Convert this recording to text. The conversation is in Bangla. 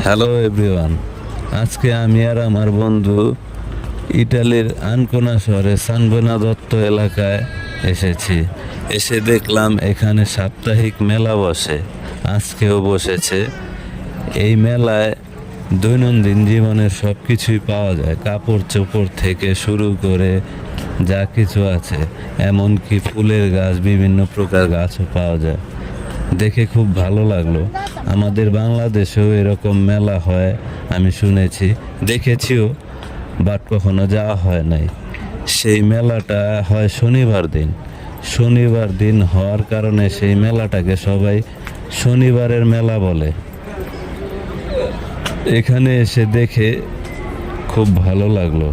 হ্যালো এভরিওয়ান, আজকে আমি আর আমার বন্ধু ইটালির আনকোনা শহরে সান বেনাদত্তো এলাকায় এসেছি। এসে দেখলাম এখানে সাপ্তাহিক মেলা বসে, আজকেও বসেছে। এই মেলায় দৈনন্দিন জীবনের সব কিছুই পাওয়া যায়, কাপড় চোপড় থেকে শুরু করে যা কিছু আছে, এমনকি ফুলের গাছ, বিভিন্ন প্রকার গাছও পাওয়া যায়। দেখে খুব ভালো লাগলো। আমাদের বাংলাদেশেও এরকম মেলা হয় আমি শুনেছি, দেখেছিও, বাট কখনো যাওয়া হয় নাই। সেই মেলাটা হয় শনিবার দিন হওয়ার কারণে সেই মেলাটাকে সবাই শনিবারের মেলা বলে। এখানে এসে দেখে খুব ভালো লাগলো।